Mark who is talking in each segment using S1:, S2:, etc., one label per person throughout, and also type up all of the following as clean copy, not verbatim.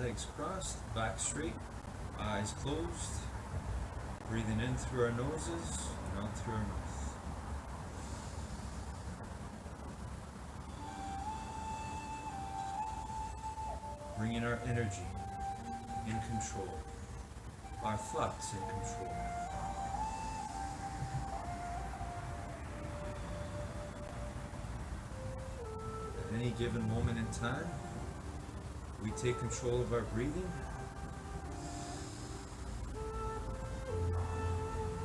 S1: legs crossed, back straight, eyes closed. Breathing in through our noses and out through our mouth. Bringing our energy in control, our thoughts in control. At any given moment in time, we take control of our breathing.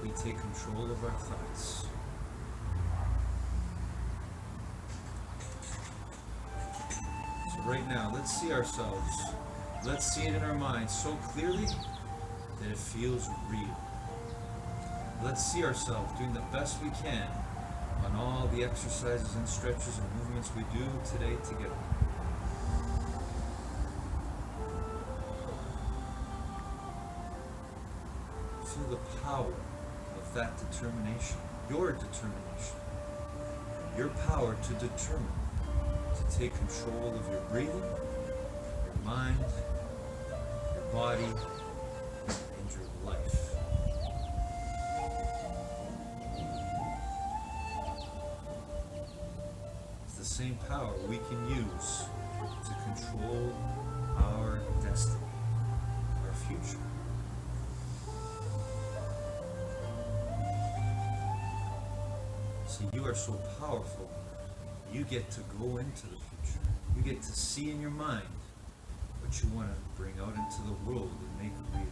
S1: We take control of our thoughts. So right now, let's see ourselves. Let's see it in our minds so clearly that it feels real. Let's see ourselves doing the best we can on all the exercises and stretches and movements we do today together. Feel the power of that determination, your power to determine, to take control of your breathing, your mind, your body, and your life. It's the same power we can use to control our destiny, our future. See, you are so powerful, you get to go into the future. You get to see in your mind what you want to bring out into the world and make real.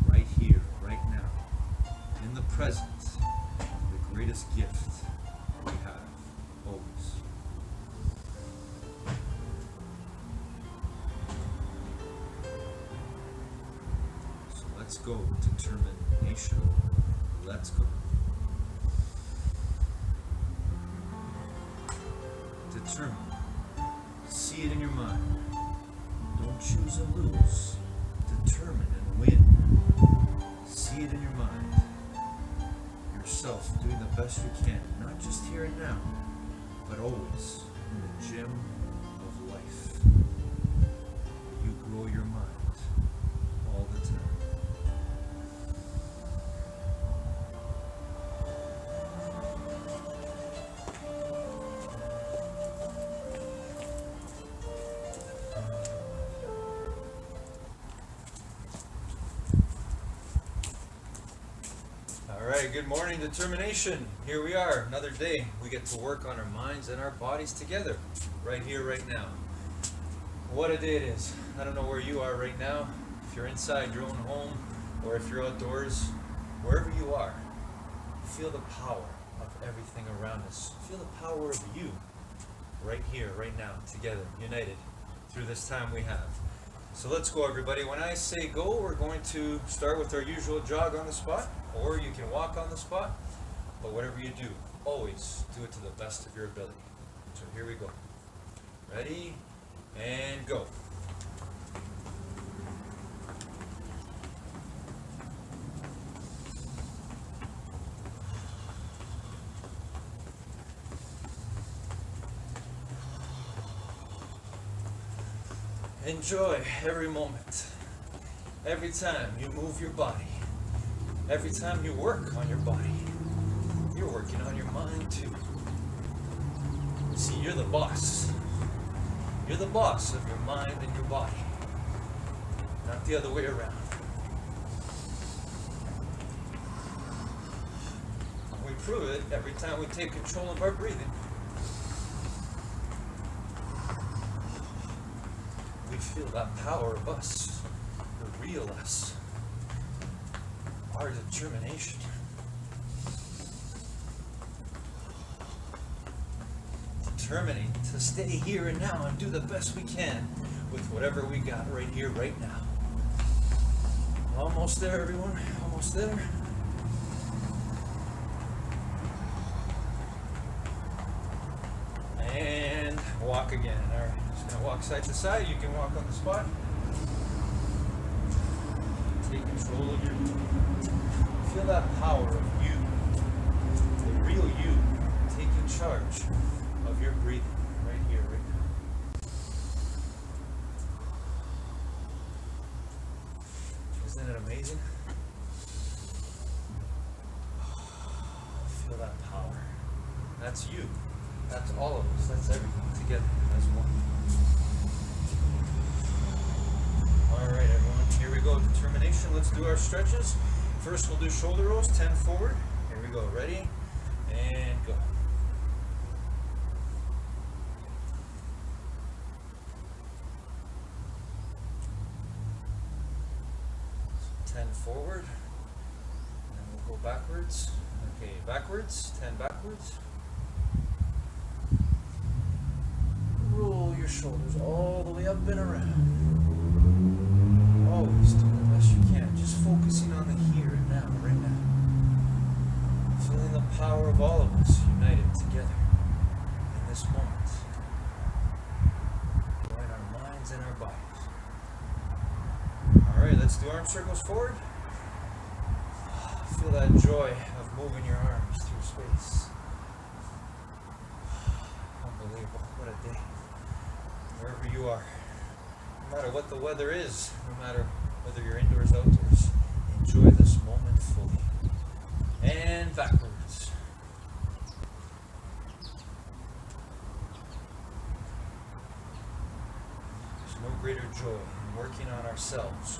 S1: Right here, right now, in the present, the greatest gift we have, always. So let's go, determination. Let's go. Determine. See it in your mind. Don't choose and lose. Determine and win. See it in your mind. Yourself doing the best you can, not just here and now, but always in the gym of life. You grow your mind all the time. Alright, good morning, determination. Here we are, another day. We get to work on our minds and our bodies together, right here, right now. What a day it is. I don't know where you are right now, if you're inside your own home, or if you're outdoors, wherever you are. Feel the power of everything around us. Feel the power of you, right here, right now, together, united, through this time we have. So let's go, everybody. When I say go, we're going to start with our usual jog on the spot, or you can walk on the spot, but whatever you do, always do it to the best of your ability. So here we go. Ready, and go. Enjoy every moment, every time you move your body, every time you work on your body. You're working on your mind too. See, you're the boss. You're the boss of your mind and your body, not the other way around. We prove it every time we take control of our breathing. We feel that power of us, the real us, our determination. Determining to stay here and now and do the best we can with whatever we got right here, right now. Almost there, everyone. Almost there. And walk again. All right. Just going to walk side to side. You can walk on the spot. Take control of your... Feel that power of you. The real you. Taking charge of your breathing right here, right now. Feel that power. That's you. That's all of us. That's everything together as one. Alright everyone, here we go. Determination. Let's do our stretches. First we'll do shoulder rolls, 10 forward. Here we go. Ready? And go. So 10 forward. And we'll go backwards. Okay, backwards. 10 backwards. Roll your shoulders all the way up and around. Always do the best you can. Just focusing on the here and now, right now. Feeling the power of all of us united together in this moment. Join our minds and our bodies. Alright, let's do arm circles forward. Feel that joy of moving your arms through space. Unbelievable. What a day. Wherever you are. No matter what the weather is, no matter whether you're indoors or outdoors, enjoy this moment fully. And backwards. There's no greater joy in working on ourselves,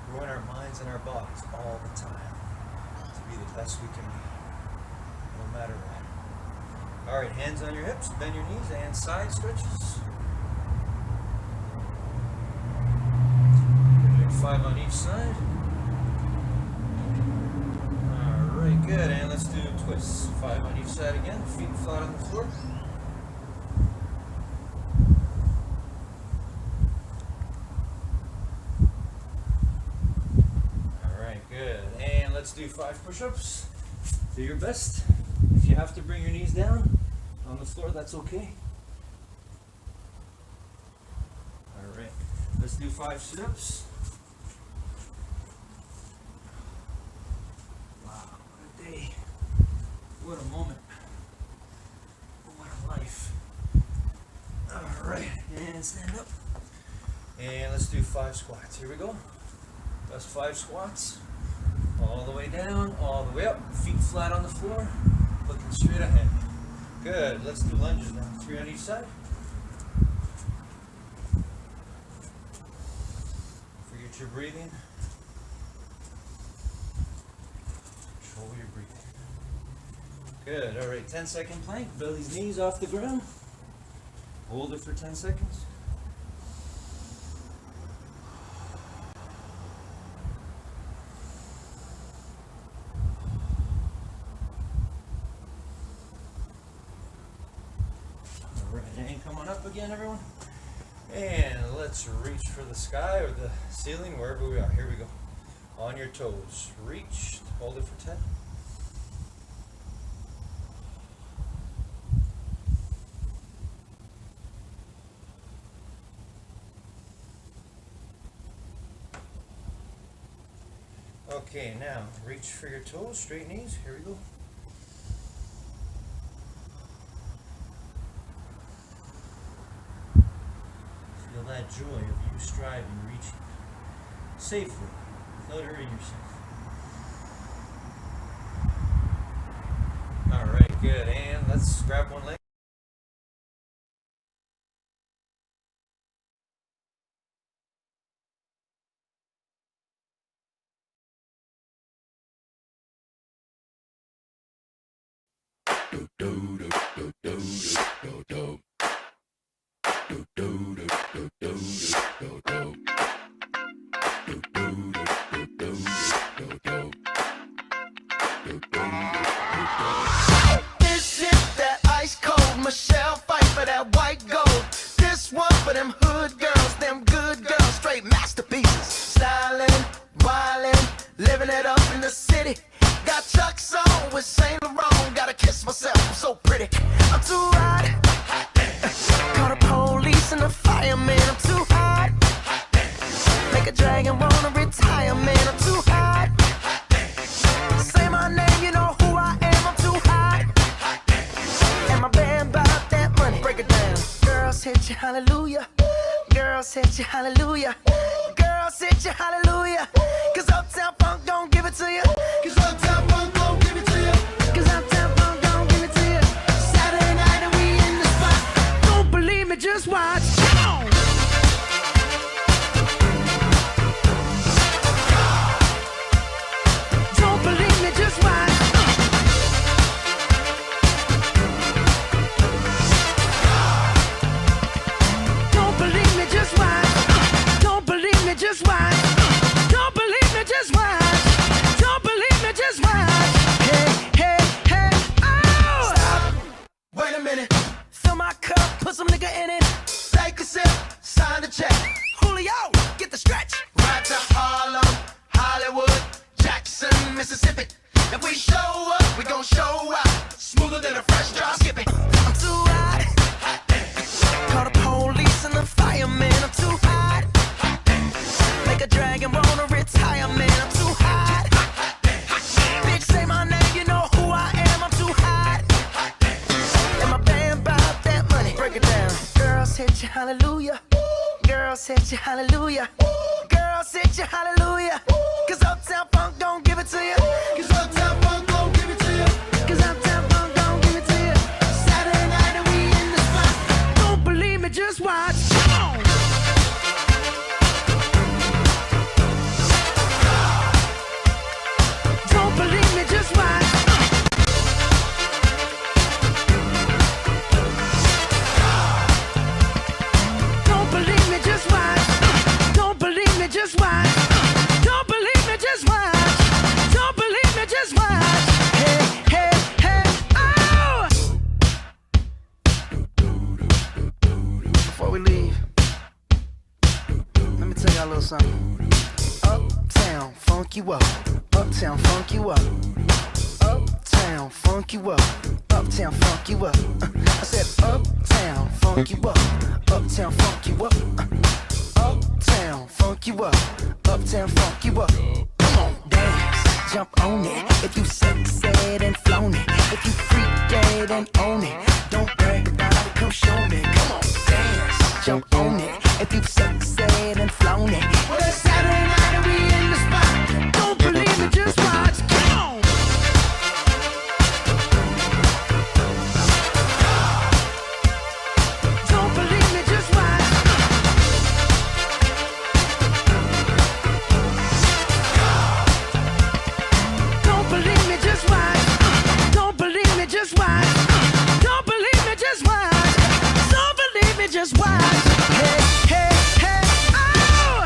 S1: growing our minds and our bodies all the time to be the best we can be, no matter what. Alright, hands on your hips, bend your knees, and side stretches. 5 on each side. Alright, good. And let's do twists. 5 on each side again. Feet flat on the floor. Alright, good. And let's do 5 push-ups. Do your best. If you have to bring your knees down on the floor, that's okay. Alright, let's do 5 sit-ups. What a moment. What a life. Alright, and stand up. And let's do 5 squats. Here we go. That's 5 squats. All the way down, all the way up. Feet flat on the floor. Looking straight ahead. Good. Let's do lunges now. 3 on each side. Forget your breathing. Control your breathing. Good. All right. 10-second plank. Belly's knees off the ground. Hold it for 10 seconds. All right. And come on up again, everyone. And let's reach for the sky or the ceiling, wherever we are. Here we go. On your toes. Reach. Hold it for 10. Okay, now reach for your toes, straight knees. Here we go. Feel that joy of you striving, reaching safely, without hurting yourself. Alright, good. And let's grab one leg.
S2: This is that ice cold Michelle fight for that white gold. This one for them hood girls, them good girls, straight masterpieces. Stylin', wildin', living it up in the city. Got Chuck's on with Saint Laurent. Gotta kiss myself, I'm so pretty. I'm too hot. Call the police and the fireman. I'm too hot. Make a dragon wanna retire, man. I'm too hot. Say my name, you know who I am. I'm too hot. And my band bought that money. Break it down. Girls hit you, hallelujah. Girls hit you, hallelujah. Girls hit you, hallelujah. Cause Uptown Funk don't give it to you. Cause Uptown Funk don't give it to you. Cause Uptown Funk Mississippi. If we show up, we gon' show out. Smoother than a fresh drop skipping. I'm too hot. Call the police and the fireman. I'm too hot. Make a dragon wanna retire, man. I'm too hot. Bitch, say my name, you know who I am. I'm too hot. And my band bought that money. Break it down. Girls hit you, hallelujah. Girls hit you, hallelujah. Girls hit you, hallelujah. Cause Uptown Funk don't give it to you. Cause Uptown Funk don't give it to you. Cause Uptown Funk don't give it to you. Saturday night and we in the spot. Don't believe me, just watch. Come on. Don't believe me, just watch. Don't believe me, just watch. Don't believe me, just watch. Don't believe me, just watch. Don't believe me, just watch. Hey, hey, hey, oh! Before we leave, let me tell y'all a little something. Uptown, funk you up. Uptown, funk you up. Uptown, funk you up. Uptown, funk you up. I said uptown, funk you up. Uptown, funk you up. Uptown, funk you up. Uptown, funk you up. Come on, dance, jump on it. If you said and flown it. If you freak dead and own it. Don't brag about it, come show me. Come on, dance, jump on it. If you said and flown it. Well, it's Saturday night and we in the spot. Don't believe me, just watch. Come on. Don't believe me, just watch. Don't believe me, just watch. Don't believe me, just watch. Don't believe me, just watch. Don't believe me, just watch. Hey, hey, hey, oh!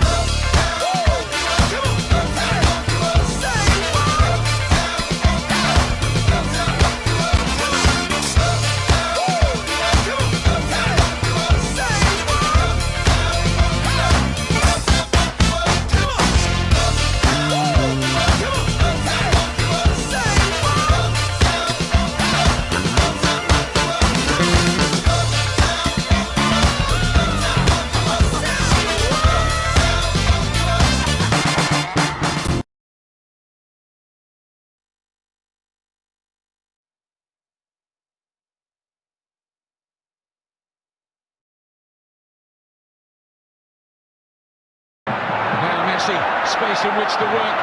S3: Now Messi, space in which to work.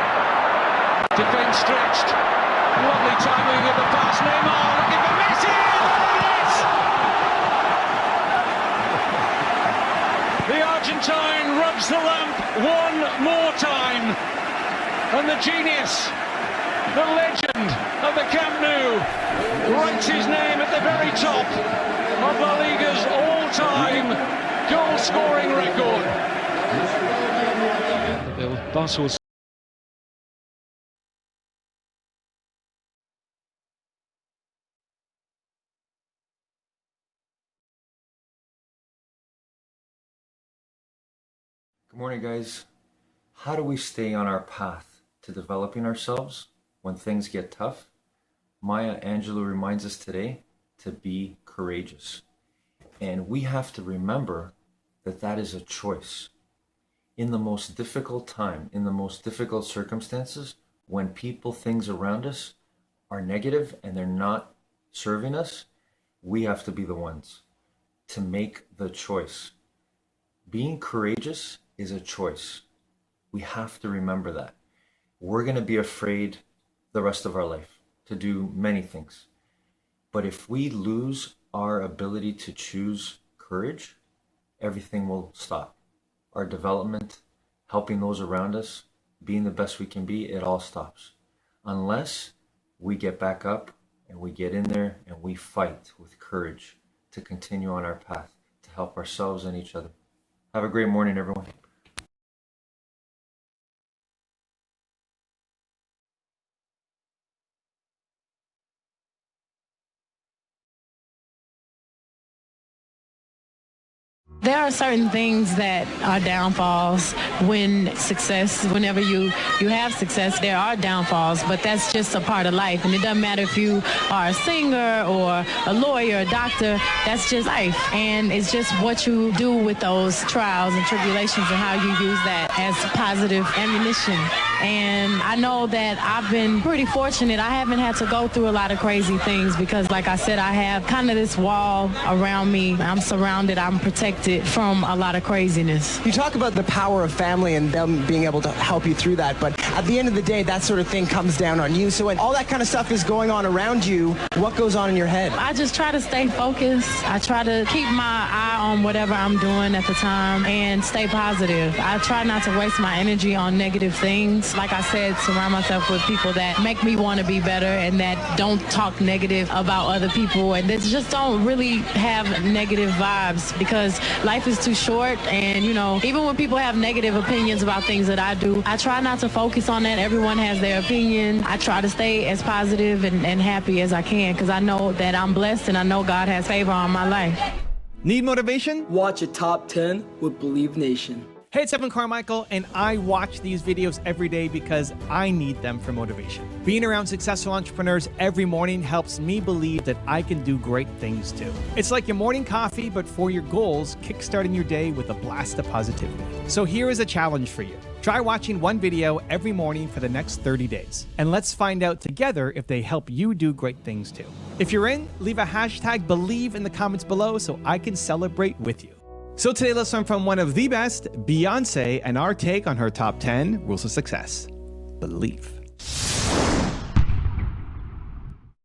S3: Defence stretched. Lovely timing of the pass. Neymar looking for Messi. Yes! The Argentine rubs the lamp one more time. And the genius, the legend of the Camp Nou, writes his name at the very top of La Liga's all-time goal-scoring record. Barca will
S1: Good morning, guys. How do we stay on our path to developing ourselves when things get tough? Maya Angelou reminds us today to be courageous. And we have to remember that that is a choice. In the most difficult time, in the most difficult circumstances, when people, things around us are negative and they're not serving us, we have to be the ones to make the choice. Being courageous is a choice. We have to remember that. We're going to be afraid the rest of our life to do many things. But if we lose our ability to choose courage, everything will stop. Our development, helping those around us, being the best we can be, it all stops. Unless we get back up and we get in there and we fight with courage to continue on our path, to help ourselves and each other. Have a great morning, everyone.
S4: There are certain things that are downfalls whenever you have success, there are downfalls, but that's just a part of life. And it doesn't matter if you are a singer or a lawyer, a doctor, that's just life. And it's just what you do with those trials and tribulations and how you use that as positive ammunition. And I know that I've been pretty fortunate. I haven't had to go through a lot of crazy things because, like I said, I have kind of this wall around me. I'm surrounded, I'm protected from a lot of craziness.
S5: You talk about the power of family and them being able to help you through that, but at the end of the day, that sort of thing comes down on you. So when all that kind of stuff is going on around you, what goes on in your head?
S4: I just try to stay focused. I try to keep my eye on whatever I'm doing at the time and stay positive. I try not to waste my energy on negative things. Like I said, surround myself with people that make me want to be better and that don't talk negative about other people and that just don't really have negative vibes because life is too short. And, you know, even when people have negative opinions about things that I do, I try not to focus on that. Everyone has their opinion. I try to stay as positive and happy as I can because I know that I'm blessed and I know God has favor on my life.
S6: Need motivation?
S7: Watch a Top 10 with Believe Nation.
S6: Hey, it's Evan Carmichael, and I watch these videos every day because I need them for motivation. Being around successful entrepreneurs every morning helps me believe that I can do great things too. It's like your morning coffee, but for your goals, kickstarting your day with a blast of positivity. So here is a challenge for you. Try watching one video every morning for the next 30 days, and let's find out together if they help you do great things too. If you're in, leave a hashtag Believe in the comments below so I can celebrate with you. So today, let's learn from one of the best, Beyonce, and our take on her top 10 rules of success. Believe.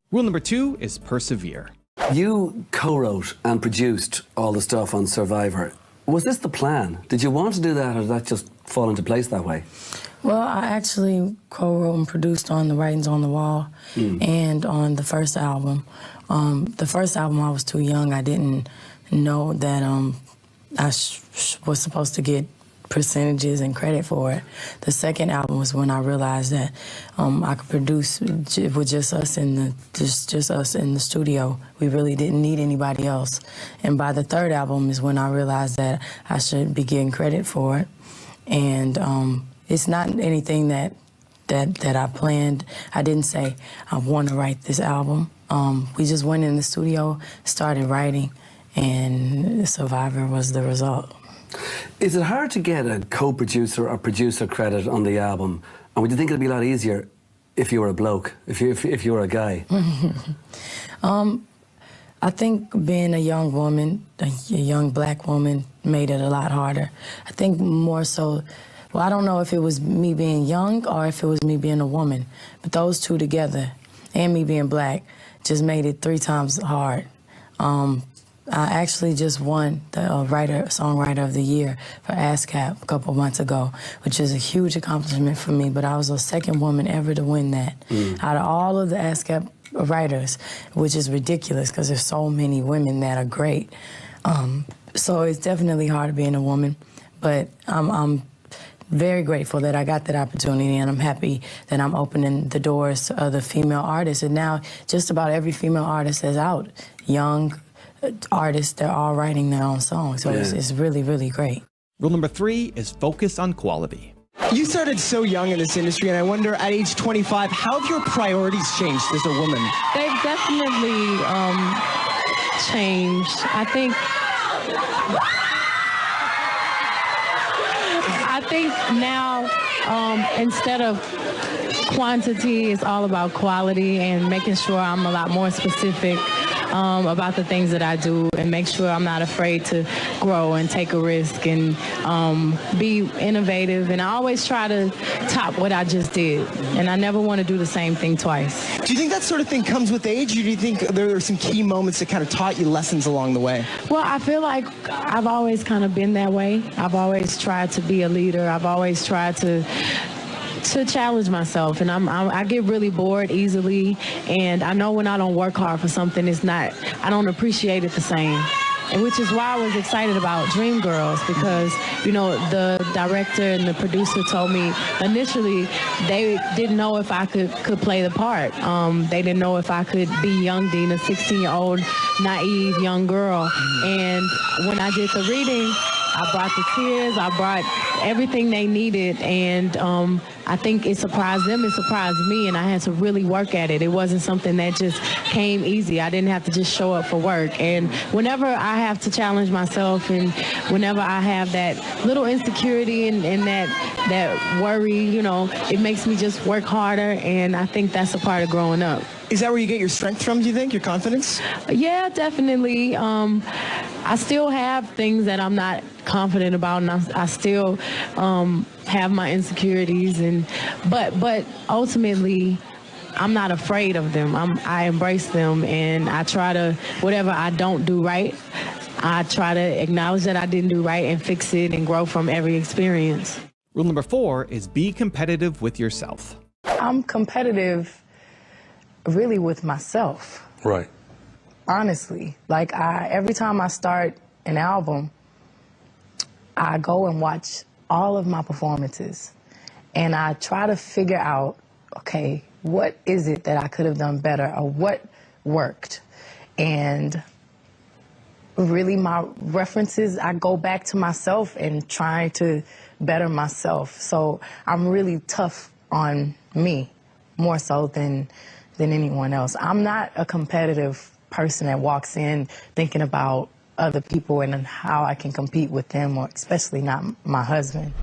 S6: Rule number 2 is persevere.
S8: You co-wrote and produced all the stuff on Survivor. Was this the plan? Did you want to do that, or did that just fall into place that way?
S9: Well, I actually co-wrote and produced on The Writings on the Wall and on the first album. The first album, I was too young. I didn't know that I was supposed to get percentages and credit for it. The second album was when I realized that I could produce with just us in the studio. We really didn't need anybody else. And by the third album is when I realized that I should be getting credit for it. And it's not anything that I planned. I didn't say I want to write this album. We just went in the studio, started writing, and Survivor was the result.
S8: Is it hard to get a co-producer or producer credit on the album? And would you think it'd be a lot easier if you were a bloke, if you were a guy?
S9: I think being a young woman, a young black woman, made it a lot harder. I think more so, well, I don't know if it was me being young or if it was me being a woman, but those two together, and me being black, just made it 3 times hard. I actually just won the Songwriter of the Year for ASCAP a couple months ago, which is a huge accomplishment for me, but I was the second woman ever to win that. Out of all of the ASCAP writers, which is ridiculous because there's so many women that are great. So it's definitely hard being a woman, but I'm very grateful that I got that opportunity, and I'm happy that I'm opening the doors to other female artists. And now just about every female artist is out, young artists, they're all writing their own songs. So it's really, really great.
S6: Rule number 3 is focus on quality.
S5: You started so young in this industry, and I wonder, at age 25, how have your priorities changed as a woman?
S4: They've definitely changed. I think now, instead of quantity, it's all about quality and making sure I'm a lot more specific about the things that I do and make sure I'm not afraid to grow and take a risk and be innovative. And I always try to top what I just did. And I never want to do the same thing twice.
S5: Do you think that sort of thing comes with age, or do you think there are some key moments that kind of taught you lessons along the way?
S4: Well, I feel like I've always kind of been that way. I've always tried to be a leader. I've always tried to challenge myself, and I get really bored easily, and I know when I don't work hard for something, I don't appreciate it the same. and which is why I was excited about Dreamgirls, because, you know, the director and the producer told me initially they didn't know if I could play the part. They didn't know if I could be young Dean, a 16-year-old, naive young girl. And when I did the reading, I brought the tears, I brought everything they needed, and I think it surprised them, it surprised me, and I had to really work at it. It wasn't something that just came easy. I didn't have to just show up for work. And whenever I have to challenge myself, and whenever I have that little insecurity and that worry, you know, it makes me just work harder, and I think that's a part of growing up.
S5: Is that where you get your strength from, do you think, your confidence?
S4: Yeah, definitely. I still have things that I'm not confident about, and I still have my insecurities, but ultimately I'm not afraid of them. I embrace them, and I try to, whatever I don't do right, I try to acknowledge that I didn't do right and fix it and grow from every experience.
S6: Rule number 4 is be competitive with yourself.
S9: I'm competitive really with myself.
S8: Right.
S9: Honestly, like every time I start an album, I go and watch all of my performances, and I try to figure out, okay, what is it that I could have done better, or what worked? And really my references, I go back to myself and try to better myself. So I'm really tough on me, more so than anyone else. I'm not a competitive person that walks in thinking about other people and how I can compete with them, or especially not my husband.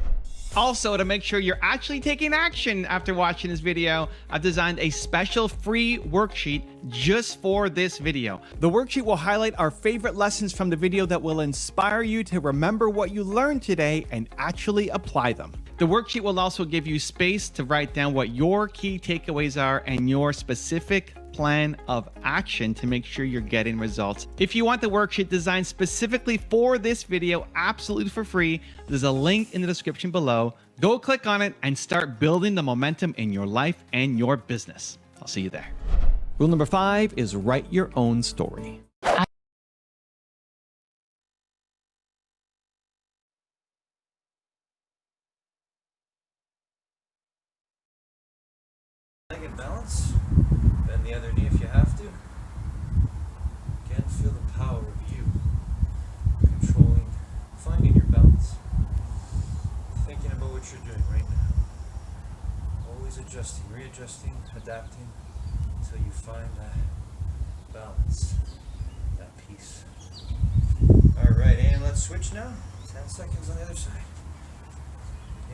S6: Also, to make sure you're actually taking action after watching this video, I've designed a special free worksheet just for this video. The worksheet will highlight our favorite lessons from the video that will inspire you to remember what you learned today and actually apply them. The worksheet will also give you space to write down what your key takeaways are and your specific plan of action to make sure you're getting results. If you want the worksheet designed specifically for this video, absolutely for free, there's a link in the description below. Go click on it and start building the momentum in your life and your business. I'll see you there. Rule number 5 is write your own story.
S1: Leg in balance. Bend the other knee if you have to. Again, feel the power of you controlling, finding your balance. Thinking about what you're doing right now. Always adjusting, readjusting, adapting until you find that balance, that peace. Alright, and let's switch now. 10 seconds on the other side.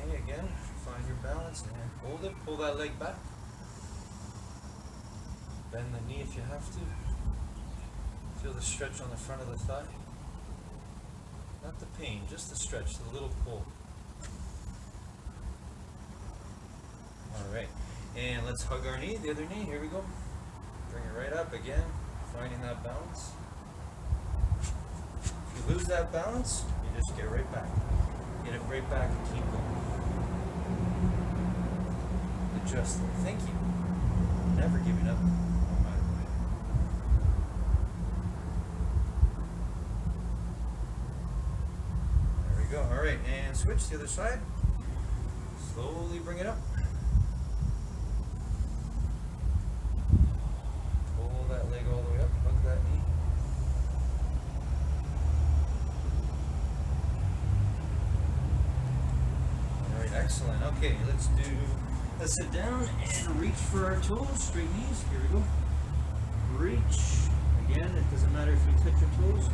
S1: Okay, again, find your balance and hold it. Pull that leg back. Bend the knee if you have to. Feel the stretch on the front of the thigh. Not the pain, just the stretch, the little pull. Alright, and let's hug our knee, the other knee, here we go. Bring it right up again, finding that balance. If you lose that balance, you just get right back. Get it right back and keep going. Adjusting, thinking, never giving up. Go. All right, and switch to the other side. Slowly bring it up. Pull that leg all the way up. Hug that knee. All right, excellent. Okay, let's sit down and reach for our toes. Straight knees. Here we go. Reach. Again, it doesn't matter if you touch your toes.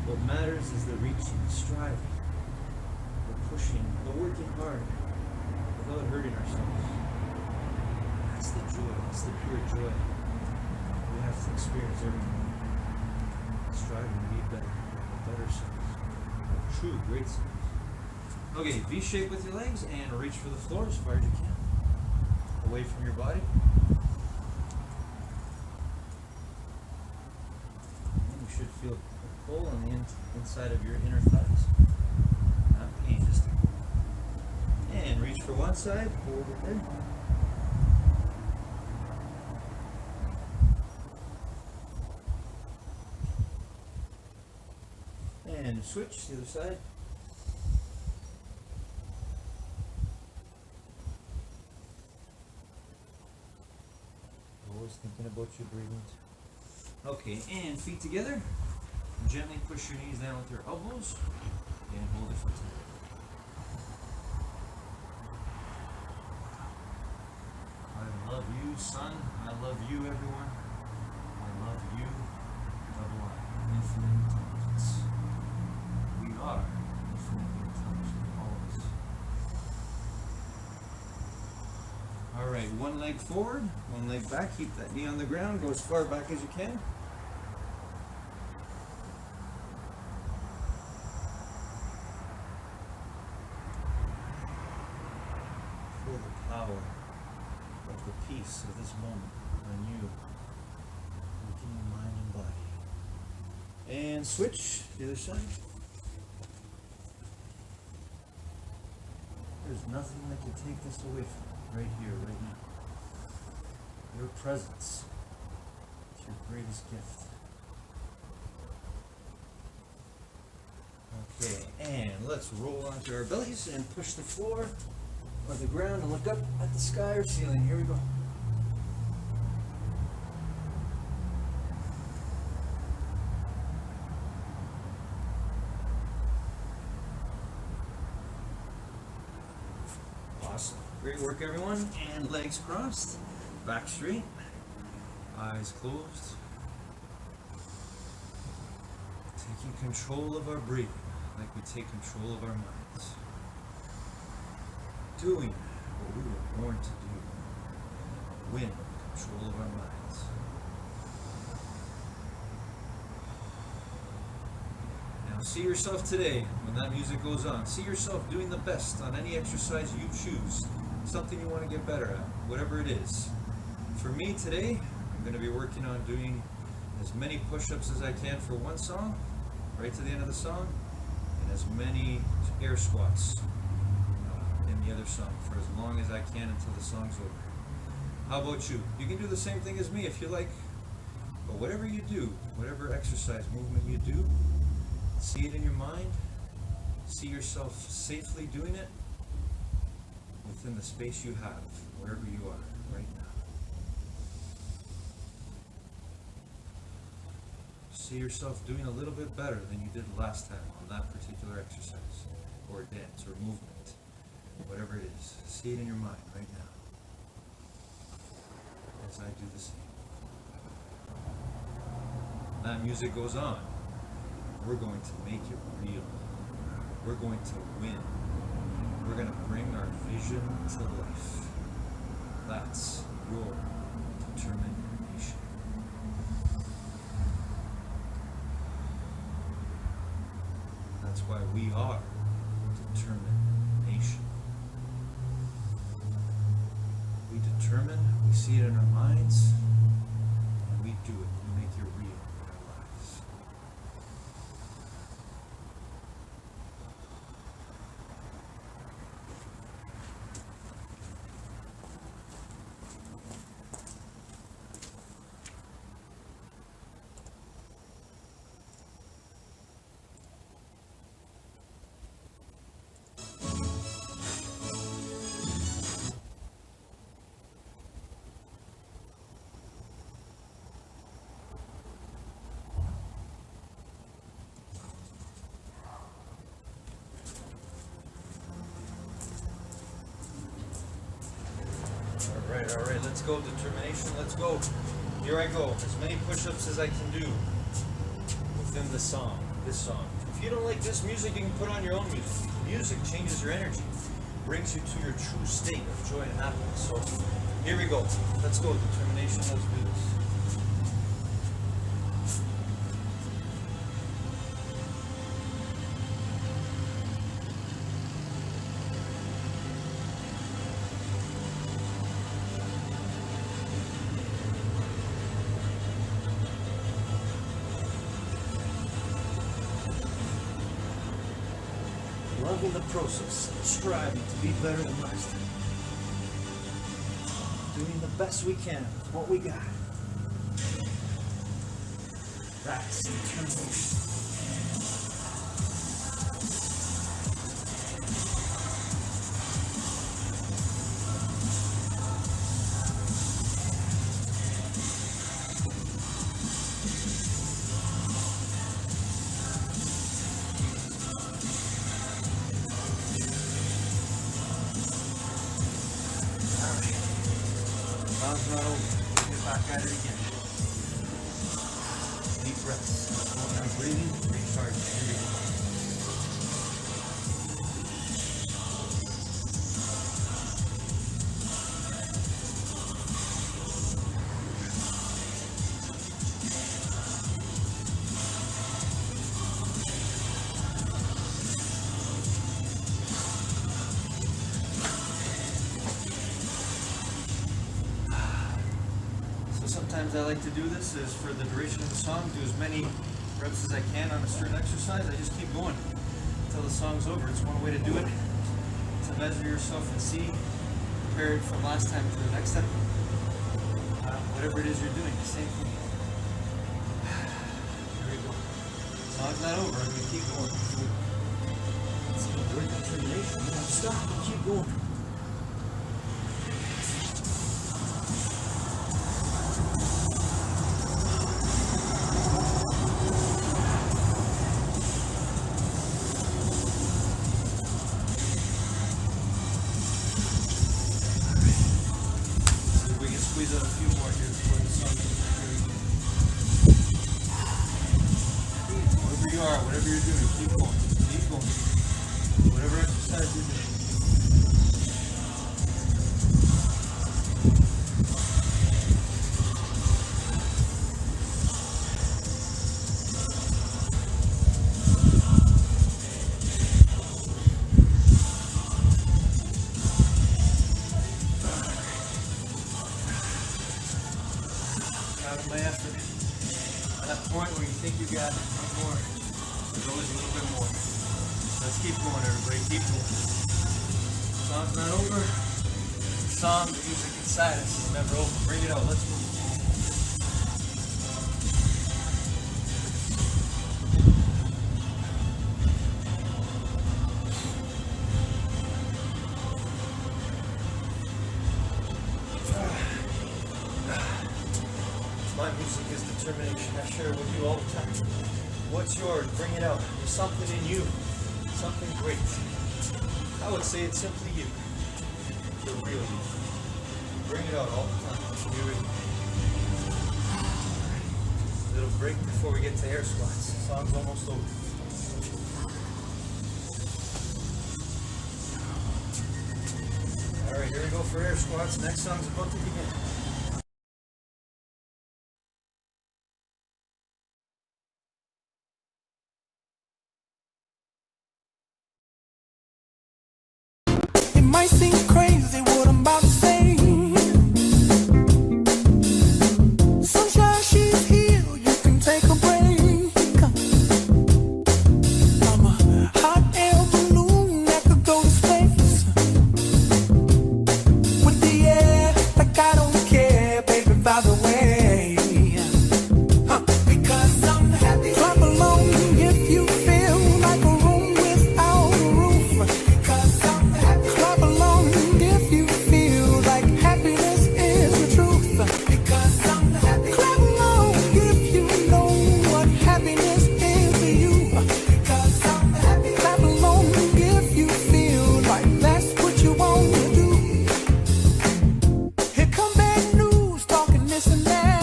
S1: What matters is the reaching, the striving. Pushing, but working hard without hurting ourselves. That's the joy, that's the pure joy we have to experience every morning. Striving to be better, better selves, true, great selves. Okay, V shape with your legs and reach for the floor as far as you can. Away from your body. And you should feel a pull on the inside of your inner thighs. And reach for one side, hold it there. And switch to the other side. Always thinking about your breathing. Okay, and feet together. Gently push your knees down with your elbows and hold it for 10. I love you, son. I love you, everyone. I love you. Double I. Infinite intelligence. We are infinitely intelligent, always. Alright, one leg forward, one leg back. Keep that knee on the ground. Go as far back as you can. Feel the power of the peace of this moment on you, working your mind and body. And switch the other side. There's nothing that can take this away from you, right here, right now. Your presence is your greatest gift. Okay, and let's roll onto our bellies and push the floor or the ground and look up at the sky or ceiling. Here we go. Awesome. Great work, everyone. And legs crossed, back straight, eyes closed. Taking control of our breathing like we take control of our minds. Doing what we were born to do. Win control of our minds. Now see yourself today when that music goes on. See yourself doing the best on any exercise you choose. Something you want to get better at, whatever it is. For me today, I'm going to be working on doing as many push-ups as I can for one song, right to the end of the song, and as many air squats in the other song for as long as I can until the song's over. How about you? You can do the same thing as me if you like, but whatever you do, whatever exercise movement you do, see it in your mind, see yourself safely doing it within the space you have, wherever you are right now. See yourself doing a little bit better than you did last time on that particular exercise, or dance, or movement, whatever it is. See it in your mind right now, as I do the same. That music goes on. We're going to make it real. We're going to win. We're going to bring our vision to life. That's your determination. That's why we are determination. We determine, we see it in our minds, and we do it. We make it real in our lives. All right, let's go. Determination, let's go. Here I go. As many push-ups as I can do within the song, this song. If you don't like this music, you can put on your own music. Music changes your energy, brings you to your true state of joy and happiness. So here we go. Let's go. Determination, let's do this. Loving the process, striving to be better than last time. Doing the best we can with what we got. That's determination. song's not over. We'll get back at it again. Deep breaths. Going down, breathing, recharging. Here we go. Sometimes I like to do this is for the duration of the song, do as many reps as I can on a certain exercise. I just keep going until the song's over. It's one way to do it, to measure yourself and see, compare it from last time to the next time. Whatever it is you're doing, the same thing. Here we go. Song's not over, I'm gonna keep going. It's a great determination. You don't stop, you keep going. Squeeze out a few more here before the song goes. Wherever you are, whatever you're doing, keep going. Keep going. Whatever exercise you're doing. Out of my effort. At that point where you think you got one more, there's always a little bit more. Let's keep going, everybody. Keep going. The song's not over. The song, the music inside us is never over. Bring it out. Let's move. My music is determination. I share it with you all the time. What's yours? Bring it out. There's something in you. Something great. I would say it's simply you. The real you. Bring it out all the time. Here we go. Little break before we get to air squats. The song's almost over. Alright, here we go for air squats. Next song's about to begin.
S2: It might seem crazy what I'm about to say. Sunshine, she's here, you can take a break. I'm a hot air balloon that could go to space. With the air, like I don't care, baby, by the way. Because I'm happy. Clap along if you feel like a room without a roof. Because I'm happy. Clap along if you feel like happiness is the truth. Because I'm happy. Clap along if you know what happiness is to you. Because I'm happy. Clap along if you feel like that's what you want to do. Here come bad news, talking this and that.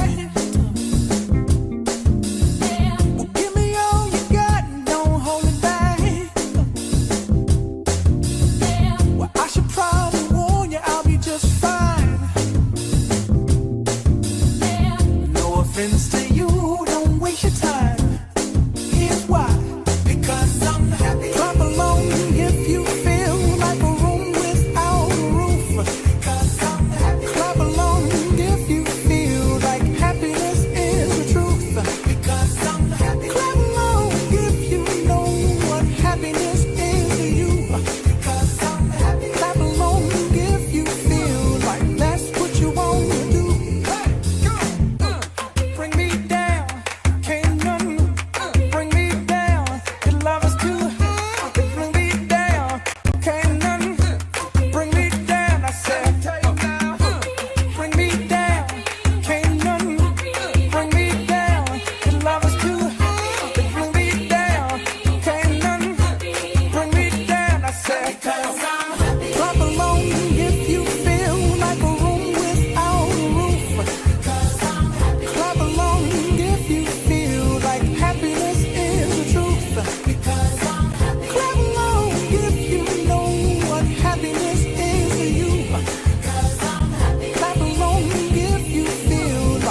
S2: Well, give me all you got and don't hold it back. Well, I should probably warn you, I'll be just fine. No offense to you, don't waste your time. Here's why. Because I'm happy. Clap along if you feel like a room without a roof. Because I'm happy. Clap along if you feel like happiness is the truth. Because I'm happy. Clap along if you know what happiness is to you. Because I'm happy. Clap along if you feel like that's what you want to do. Hey, go. Bring me down, can't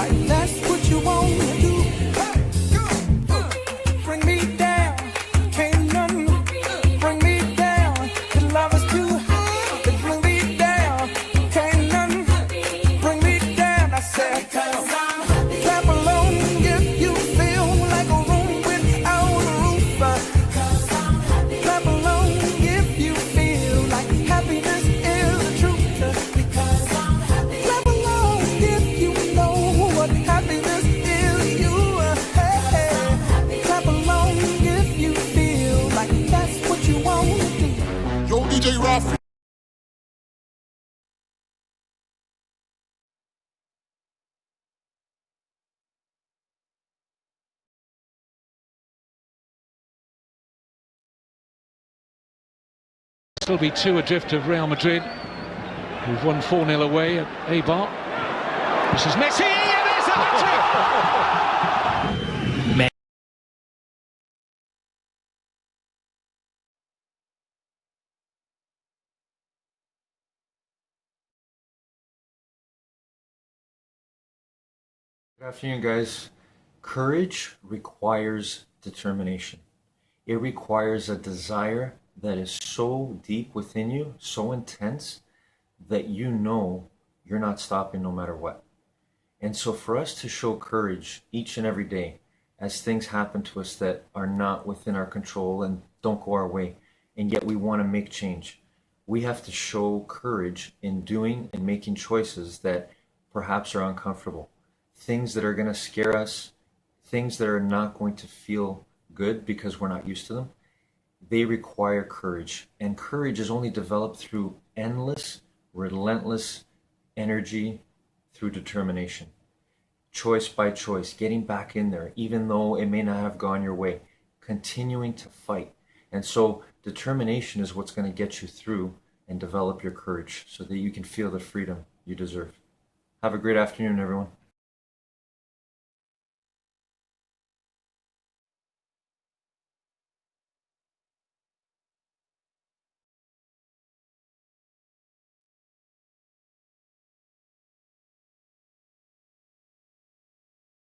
S2: like that's what you want to do. Bring me down, can't nothing bring me down. The love is too high, to bring me down, can't nothing bring me down. I said, clap along if you feel like a room without a roof. Clap along if you feel like happiness is the truth. Clap along if you know what happiness is. You, hey. Clap along if you feel like that's what you want to do.
S10: Yo, DJ Rafi.
S3: Still be two adrift of Real Madrid, who've won 4-0 away at Eibar. This is Messi, and there's a hat-trick!
S1: Good afternoon, guys. Courage requires determination. It requires a desire that is so deep within you, so intense, that you know you're not stopping no matter what. And so for us to show courage each and every day as things happen to us that are not within our control and don't go our way, and yet we want to make change, we have to show courage in doing and making choices that perhaps are uncomfortable. Things that are going to scare us, things that are not going to feel good because we're not used to them. They require courage, and courage is only developed through endless, relentless energy, through determination. Choice by choice, getting back in there, even though it may not have gone your way, continuing to fight. And so determination is what's going to get you through and develop your courage so that you can feel the freedom you deserve. Have a great afternoon, everyone.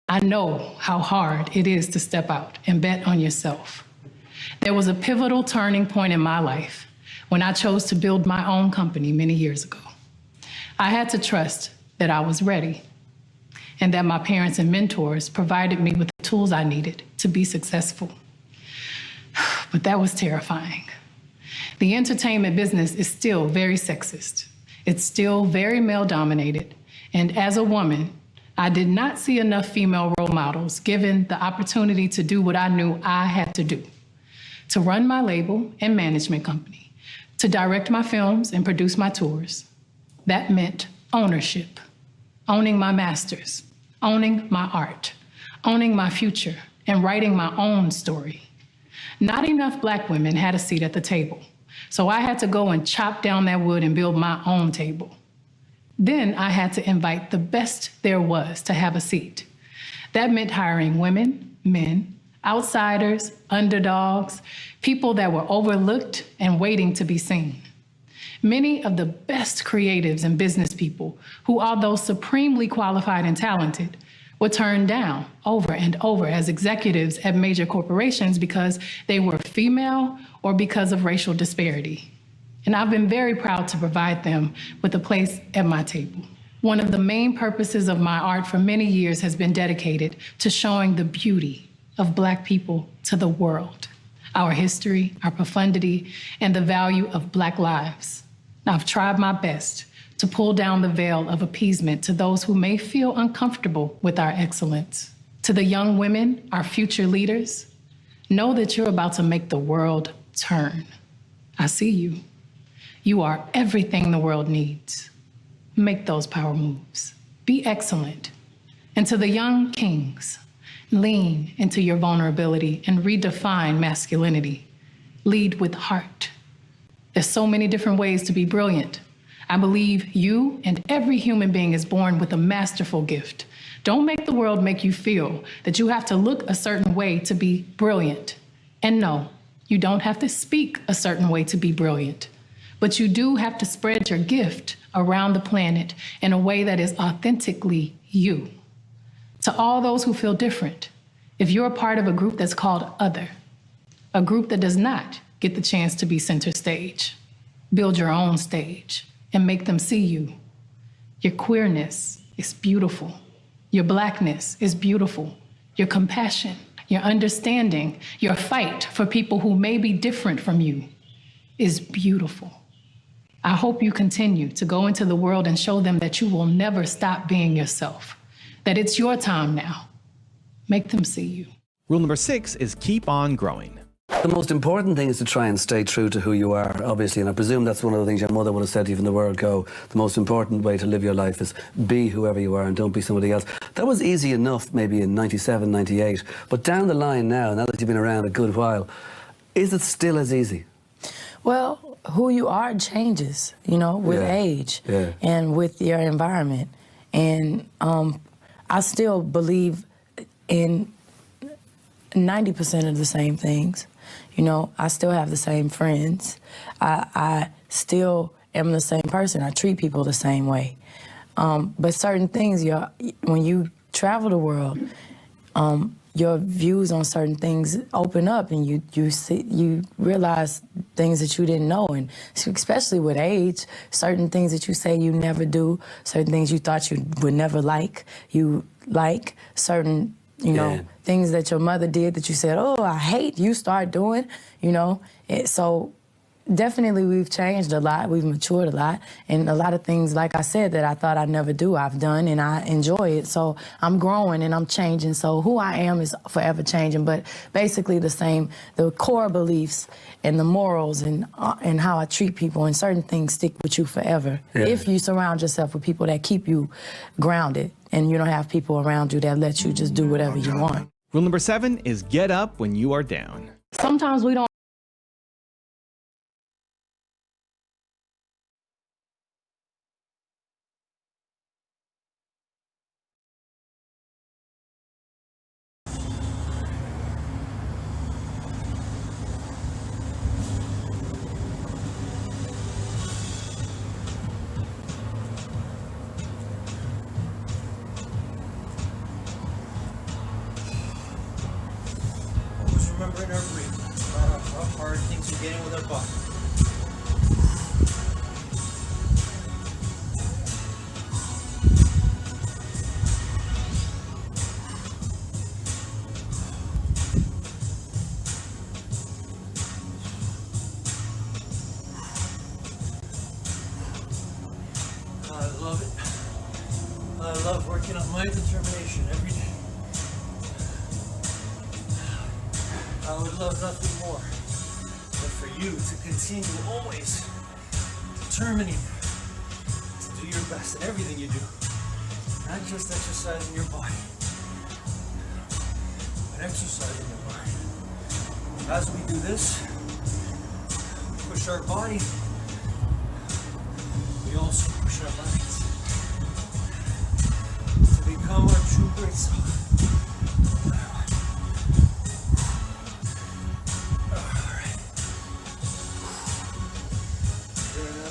S4: I know how hard it is to step out and bet on yourself. There was a pivotal turning point in my life when I chose to build my own company many years ago. I had to trust that I was ready and that my parents and mentors provided me with the tools I needed to be successful. But that was terrifying. The entertainment business is still very sexist. It's still very male-dominated. And as a woman, I did not see enough female role models given the opportunity to do what I knew I had to do: to run my label and management company, to direct my films and produce my tours. That meant ownership, owning my masters, owning my art, owning my future, and writing my own story. Not enough Black women had a seat at the table, so I had to go and chop down that wood and build my own table. Then I had to invite the best there was to have a seat. That meant hiring women, men, outsiders, underdogs, people that were overlooked and waiting to be seen. Many of the best creatives and business people who, although supremely qualified and talented, were turned down over and over as executives at major corporations because they were female or because of racial disparity. And I've been very proud to provide them with a place at my table. One of the main purposes of my art for many years has been dedicated to showing the beauty of Black people to the world, our history, our profundity, and the value of Black lives. I've tried my best to pull down the veil of appeasement to those who may feel uncomfortable with our excellence. To the young women, our future leaders, know that you're about to make the world turn. I see you. You are everything the world needs. Make those power moves. Be excellent. And to the young kings, lean into your vulnerability and redefine masculinity. Lead with heart. There's so many different ways to be brilliant. I believe you and every human being is born with a masterful gift. Don't make the world make you feel that you have to look a certain way to be brilliant. And no, you don't have to speak a certain way to be brilliant. But you do have to spread your gift around the planet in a way that is authentically you.
S11: To all those who feel different, if you're a part of a group that's called other, a group that does not get the chance to be center stage, build your own stage and make them see you. Your queerness is beautiful. Your blackness is beautiful. Your compassion, your understanding, your fight for people who may be different from you is beautiful. I hope you continue to go into the world and show them that you will never stop being yourself, that it's your time now. Make them see you.
S6: Rule number 6 is keep on growing.
S8: The most important thing is to try and stay true to who you are, obviously, and I presume that's one of the things your mother would have said to you from the word go. The most important way to live your life is be whoever you are and don't be somebody else. That was easy enough maybe in 97, 98, but down the line now that you've been around a good while, is it still as easy?
S9: Well, who you are changes, you know, with age and with your environment. And I still believe in 90% of the same things. You know, I still have the same friends. I still am the same person. I treat people the same way. But certain things, when you travel the world, your views on certain things open up, and you realize things that you didn't know, and especially with age, certain things that you say you never do, certain things you thought you would never like, you like certain. You know, things that your mother did that you said, oh, I hate, you start doing, you know. So definitely we've changed a lot, we've matured a lot, and a lot of things, like I said, that I thought I'd never do, I've done, and I enjoy it. So I'm growing and I'm changing. So who I am is forever changing, but basically the same, the core beliefs and the morals and how I treat people and certain things stick with you forever. If you surround yourself with people that keep you grounded and you don't have people around you that let you just do whatever you want.
S6: Rule number 7 is get up when you are down.
S11: Sometimes we don't.
S1: Remembering our breathing, no matter how hard things are getting with our body. I love it. I love working on my determination every day. I would love nothing more than for you to continue always determining to do your best in everything you do. Not just exercising your body, but exercising your mind. As we do this, push our body, we also push our minds to become our true great self.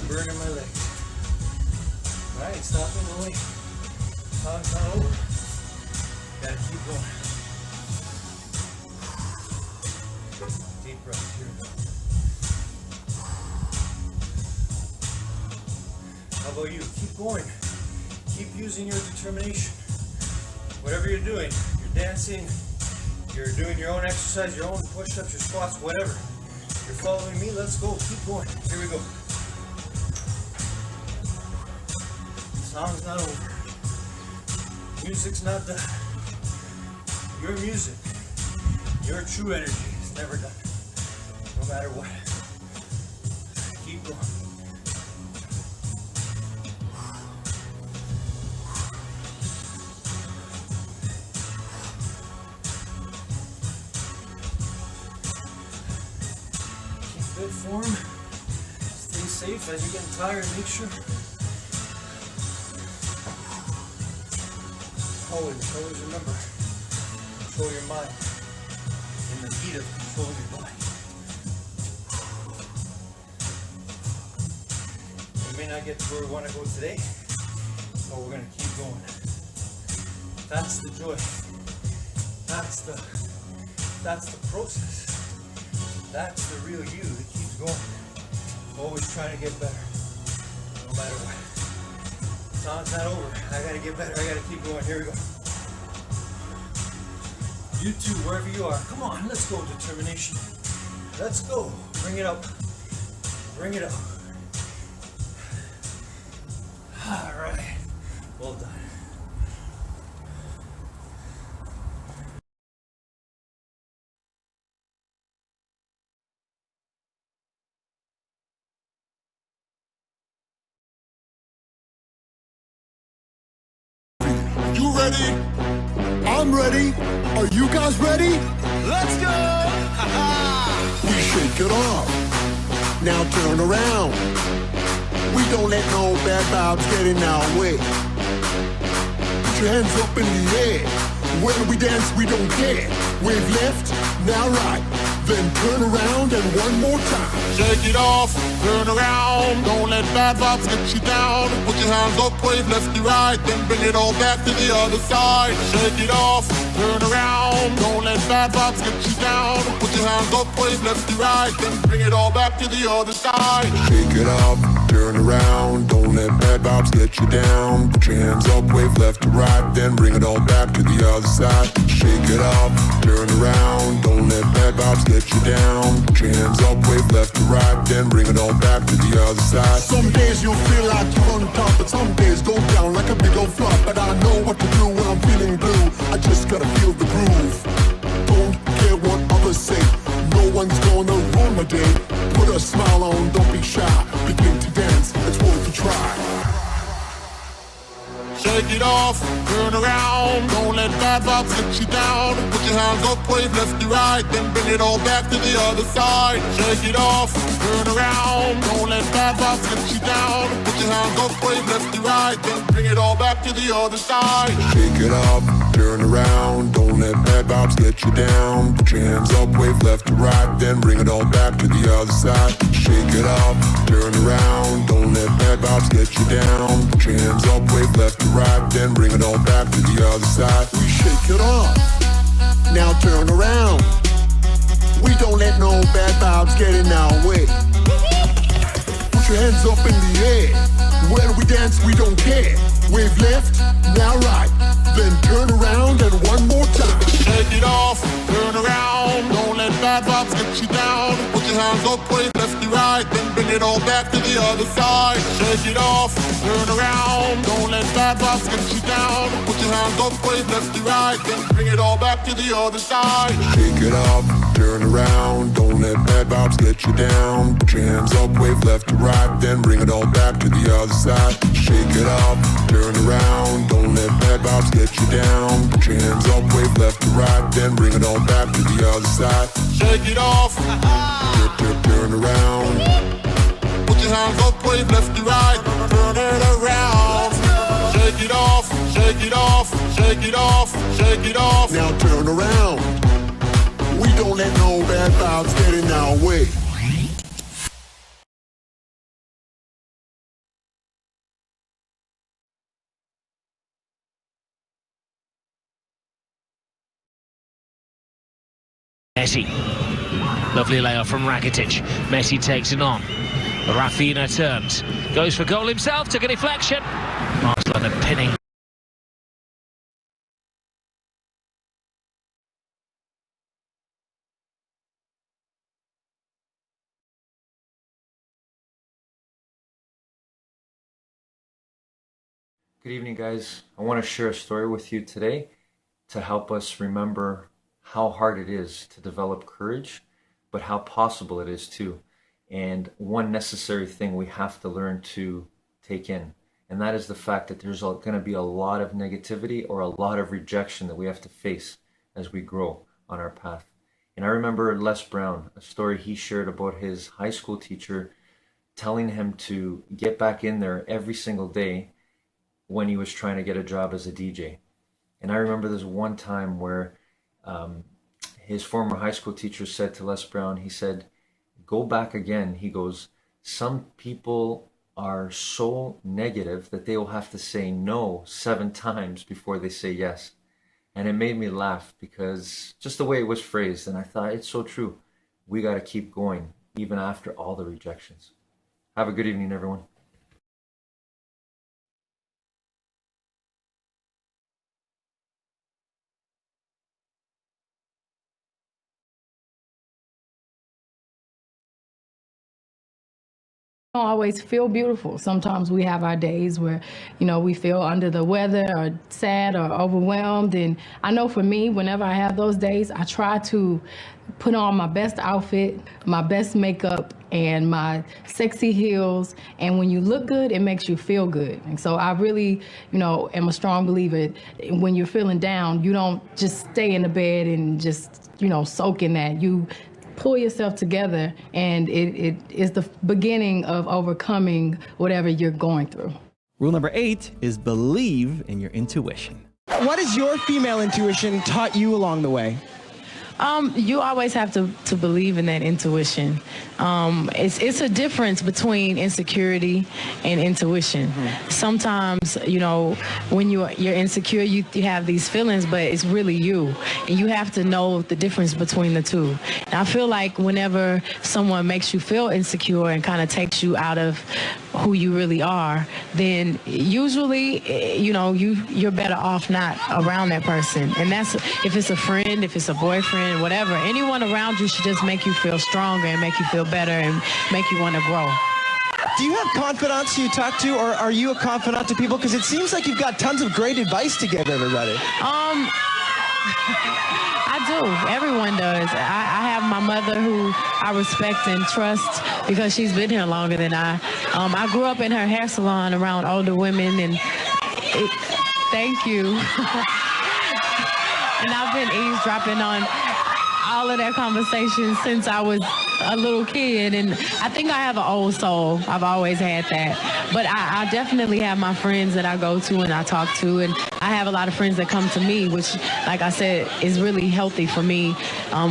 S1: Burning my legs. Alright, stopping the way. Time's not over. Gotta keep going. Deep breath. Here we go. How about you? Keep going. Keep using your determination. Whatever you're doing, you're dancing, you're doing your own exercise, your own push-ups, your squats, whatever. You're following me, let's go. Keep going. Here we go. Song's not over. Music's not done. Your music, your true energy is never done. No matter what. Keep going. Keep good form. Stay safe as you're getting tired. Make sure. Always remember, control your mind in the heat of controlling your body. We may not get to where we want to go today, but we're going to keep going. That's the joy. That's the process. That's the real you that keeps going. Always trying to get better. No matter what. Song's not over. I gotta get better. I gotta keep going. Here we go. You too, wherever you are. Come on, let's go. Determination. Let's go. Bring it up. Bring it up. All right. Well done.
S10: You ready? I'm ready. Are you guys ready?
S2: Let's go!
S10: We shake it off. Now turn around. We don't let no bad vibes get in our way. Put your hands up in the air. When we dance, we don't care. Wave left, now right. Then turn around and one more time.
S12: Shake it off, turn around. Don't let bad vibes get you down. Put your hands up, wave left to right. Then bring it all back to the other side. Shake it off, turn around. Don't let bad vibes get you down. Put your hands up, wave left to right. Then bring it all back to the other side.
S10: Shake it up, turn around. Don't let bad vibes get you down. Put your hands up, wave left to right. Then bring it all back to the other side. Shake it up, turn around. Don't let bad vibes get you down. Put your hands up, wave left to right. Then bring it all back to the other side. Some days you'll feel like you're on top, but some days go down like a big old flop. But I know what to do when I'm feeling blue. I just gotta feel the groove. Don't care what others say. No one's gonna ruin my day. Put a smile on, don't be shy. Begin to dance, it's worth a try.
S12: Shake it off, turn around. Don't let bad vibes get you down. Put your hands up, wave left to right. Then bring it all back to the other side. Shake it off, turn around. Don't let bad vibes get you down. Put your hands up, wave left to right. Then bring it all back to the other side.
S10: Shake it up, turn around. Don't let bad vibes get you down. Put your hands up, wave left to right. Then bring it all back to the other side. Shake it up, turn around. Don't let bad vibes get you down. Put your hands up, wave left to right. Then bring it all back to the other side. We shake it off. Now turn around. We don't let no bad vibes get in our way. Put your hands up in the air. When we dance, we don't care. Wave left, now right. Then turn around and one more time.
S12: Shake it off, turn around. Don't let bad vibes get you down. Put your hands up, wave left to right. Then bring it all back to the other side. Shake it off, turn around. Don't let bad vibes get you down. Put your hands up, wave left to right. Then bring it all back to the other side.
S10: Shake it up, turn around. Don't let bad vibes get you down. Put your hands up, wave left to right. Then bring it all back to the other side. Shake it up, turn around. Don't let bad vibes get you down. Put your hands up, wave left to right. Then bring it all back to the other side.
S12: Shake it off,
S10: Turn around.
S12: put your hands up, wave left to right. Turn it around. Shake it off, shake it off, shake it off, shake it off.
S10: Now turn around. We don't let no bad vibes get in our way.
S3: Messi. Lovely layoff from Rakitic. Messi takes it on. Rafinha turns. Goes for goal himself. Took a deflection. Barcelona pinning.
S1: Good evening, guys. I want to share a story with you today to help us remember how hard it is to develop courage, but how possible it is too. And one necessary thing we have to learn to take in, and that is the fact that there's going to be a lot of negativity or a lot of rejection that we have to face as we grow on our path. And I remember Les Brown, a story he shared about his high school teacher telling him to get back in there every single day when he was trying to get a job as a DJ. And I remember this one time where his former high school teacher said to Les Brown, he said, go back again. He goes, some people are so negative that they will have to say no 7 times before they say yes.
S13: And it made me laugh because just the way it was phrased, and I thought it's so true. We got to keep going even after all the rejections. Have a good evening, everyone.
S11: Don't always feel beautiful. Sometimes we have our days where, we feel under the weather or sad or overwhelmed. And I know for me, whenever I have those days, I try to put on my best outfit, my best makeup, and my sexy heels. And when you look good, it makes you feel good. And so I really, am a strong believer. When you're feeling down, you don't just stay in the bed and just, soak in that. You pull yourself together, and it is the beginning of overcoming whatever you're going through.
S6: Rule number 8 is believe in your intuition.
S5: What has your female intuition taught you along the way?
S4: You always have to believe in that intuition. It's a difference between insecurity and intuition. Mm-hmm. Sometimes, when you're insecure, you have these feelings, but it's really you. And you have to know the difference between the two. And I feel like whenever someone makes you feel insecure and kind of takes you out of who you really are, then usually, you're better off not around that person. And that's if it's a friend, if it's a boyfriend, whatever. Anyone around you should just make you feel stronger and make you feel better and make you want to grow.
S5: Do you have confidants you talk to, or are you a confidant to people? Because it seems like you've got tons of great advice to give everybody.
S4: I do. Everyone does. I have my mother who I respect and trust because she's been here longer than I. I grew up in her hair salon around older women, and thank you. And I've been eavesdropping on all of their conversations since I was a little kid, and I think I have an old soul. I've always had that. But I definitely have my friends that I go to and I talk to, and I have a lot of friends that come to me, which, like I said, is really healthy for me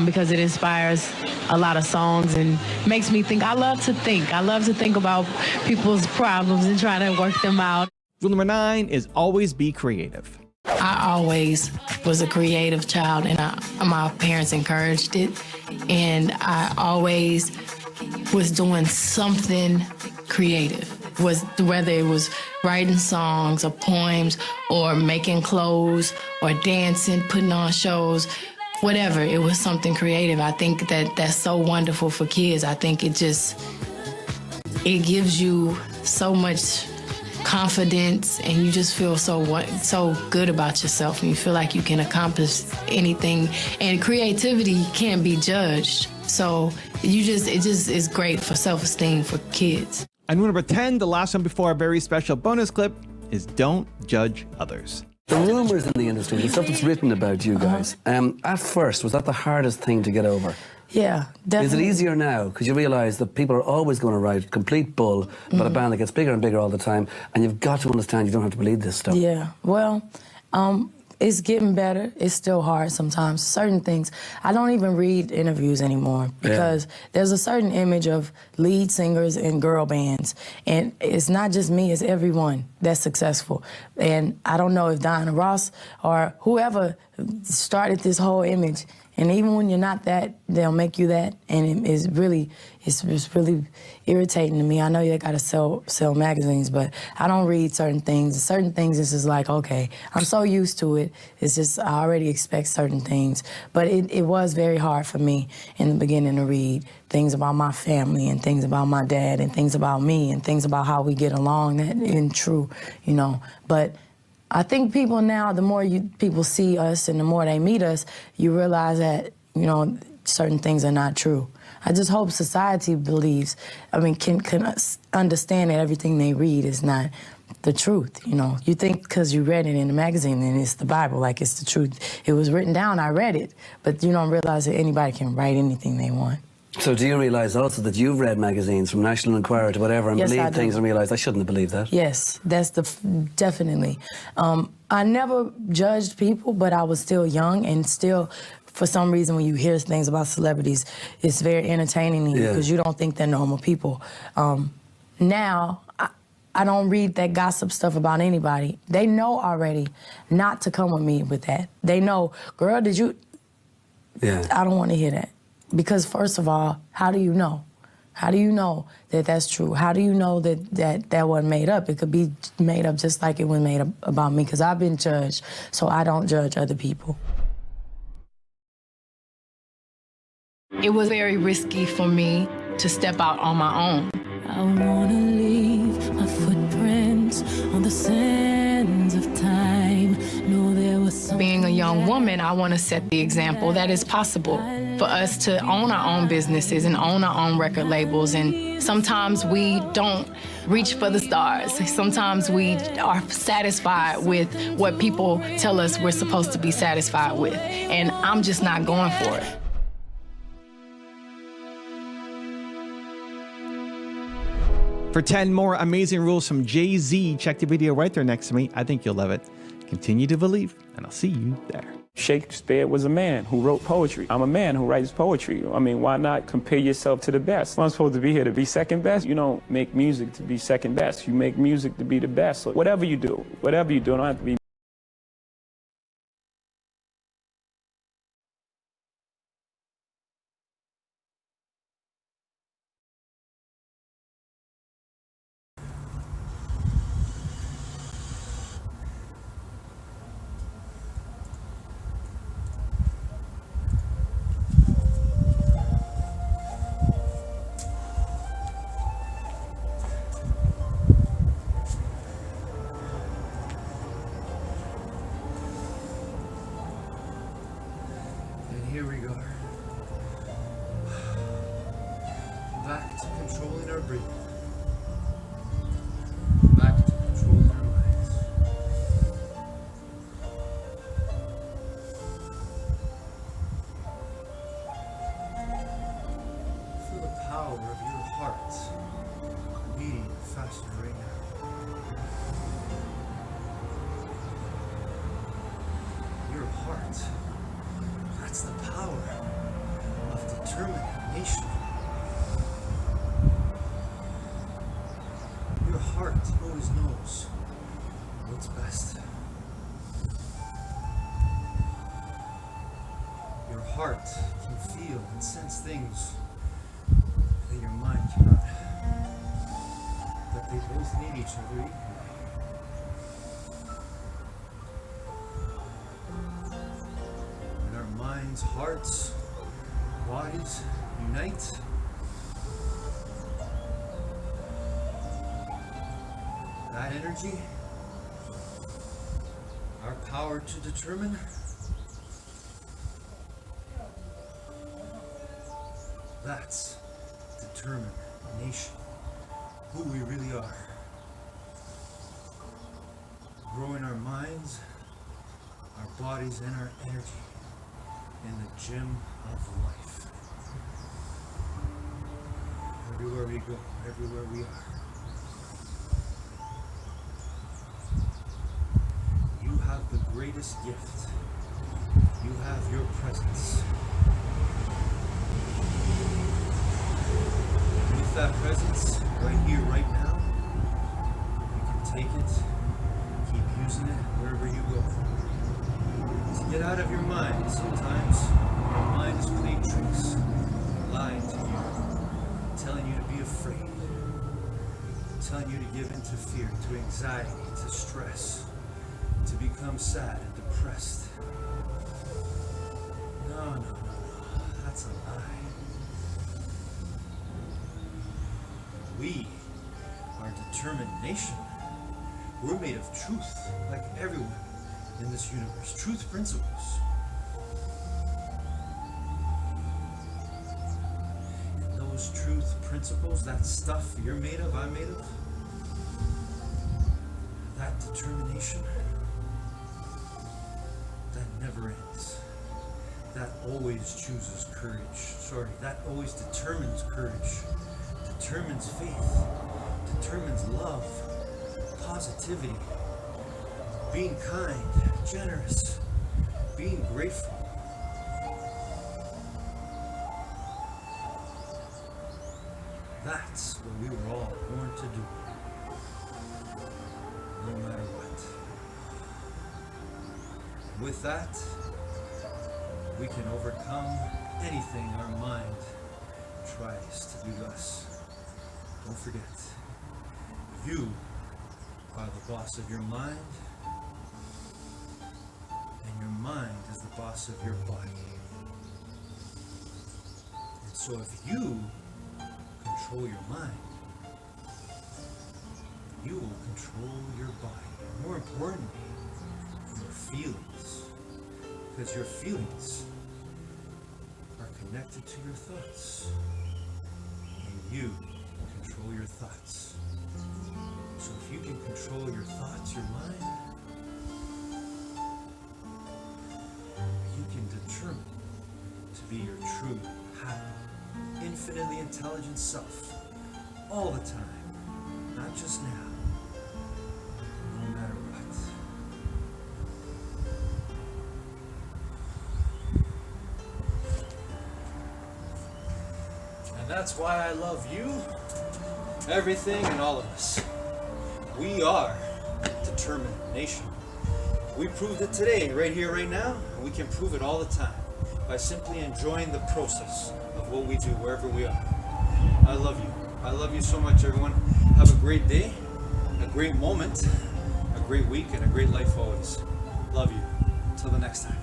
S4: because it inspires a lot of songs and makes me think. I love to think about people's problems and try to work them out.
S6: Rule number 9 is always be creative.
S9: I always was a creative child, and my parents encouraged it. And I always was doing something creative, whether it was writing songs or poems or making clothes or dancing, putting on shows, whatever. It was something creative. I think that's so wonderful for kids. I think it gives you so much confidence, and you just feel so good about yourself, and you feel like you can accomplish anything, and creativity can't be judged. So it just is great for self-esteem for kids.
S6: And rule number 10, the last one before our very special bonus clip, is don't judge others.
S8: The rumors in the industry, the stuff that's written about you guys, at first, was that the hardest thing to get over?
S9: Yeah, definitely.
S8: Is it easier now? Because you realise that people are always going to write complete bull about a band that gets bigger and bigger all the time, and you've got to understand you don't have to believe this stuff.
S9: Yeah, well, it's getting better. It's still hard sometimes. Certain things, I don't even read interviews anymore because there's a certain image of lead singers in girl bands, and it's not just me, it's everyone that's successful. And I don't know if Diana Ross or whoever started this whole image. And even when you're not that, they'll make you that, and it's really irritating to me. I know you got to sell magazines, but I don't read certain things. Certain things, it's just like, okay, I'm so used to it. It's just I already expect certain things. But it was very hard for me in the beginning to read things about my family and things about my dad and things about me and things about how we get along. That isn't true, But I think people now, the more people see us and the more they meet us, you realize that, certain things are not true. I just hope society believes, can understand that everything they read is not the truth, You think because you read it in the magazine and it's the Bible, like it's the truth. It was written down, I read it, but you don't realize that anybody can write anything they want.
S8: So do you realise also that you've read magazines from National Enquirer to whatever and believed things and realised I shouldn't have believed that?
S9: Yes, that's definitely. I never judged people, but I was still young, and still, for some reason, when you hear things about celebrities, it's very entertaining to you because you don't think they're normal people. Now, I don't read that gossip stuff about anybody. They know already not to come with me with that. They know, girl, did you?
S8: Yeah.
S9: I don't want to hear that. Because first of all, how do you know? How do you know that that's true? How do you know that wasn't made up? It could be made up just like it was made up about me, because I've been judged, so I don't judge other people.
S11: It was very risky for me to step out on my own.
S4: I wanna leave my footprints on the sands of time. Know there was something.
S11: Being a young woman, I want to set the example that it's possible for us to own our own businesses and own our own record labels. And sometimes we don't reach for the stars. Sometimes we are satisfied with what people tell us we're supposed to be satisfied with. And I'm just not going for it.
S6: For 10 more amazing rules from Jay-Z, check the video right there next to me. I think you'll love it. Continue to believe, and I'll see you there.
S14: Shakespeare was a man who wrote poetry. I'm a man who writes poetry. I mean, why not compare yourself to the best? I'm supposed to be here to be second best. You don't make music to be second best. You make music to be the best. So whatever you do, it don't have to be
S1: Here we go. Back to controlling our breathing. Back to controlling our minds. Feel the power of your heart beating faster right now. Your heart. That's the power of determination. Your heart always knows what's best. Your heart can feel and sense things that your mind cannot. But they both need each other equally. Minds, hearts, bodies unite. That energy, our power to determine, that's determination, who we really are. Growing our minds, our bodies, and our energy in the gym of life. Everywhere we go, everywhere we are. You have the greatest gift. You have your presence. With that presence, right here, right now, you can take it, keep using it wherever you go. Get out of your mind. Sometimes your mind is playing tricks, lying to you, telling you to be afraid, telling you to give in to fear, to anxiety, to stress, to become sad and depressed. No, that's a lie. We are determination. We're made of truth, like everyone in this universe. Truth principles. And those truth principles, that stuff you're made of, I'm made of, that determination, that never ends. That always chooses courage. That always determines courage, determines faith, determines love, positivity, being kind, generous, being grateful. That's what we were all born to do. no matter what. With that, we can overcome anything our mind tries to do to us. Don't forget, you are the boss of your mind, and your mind is the boss of your body. And so if you control your mind, you will control your body. More importantly, your feelings. Because your feelings are connected to your thoughts. And you control your thoughts. So if you can control your thoughts, your mind, you can determine to be your true, happy, infinitely intelligent self all the time, not just now, no matter what. And that's why I love you, everything, and all of us. We are determined nation. We proved it today, right here, right now, and we can prove it all the time by simply enjoying the process of what we do wherever we are. I love you. I love you so much, everyone. Have a great day, a great moment, a great week, and a great life always. Love you. Until the next time.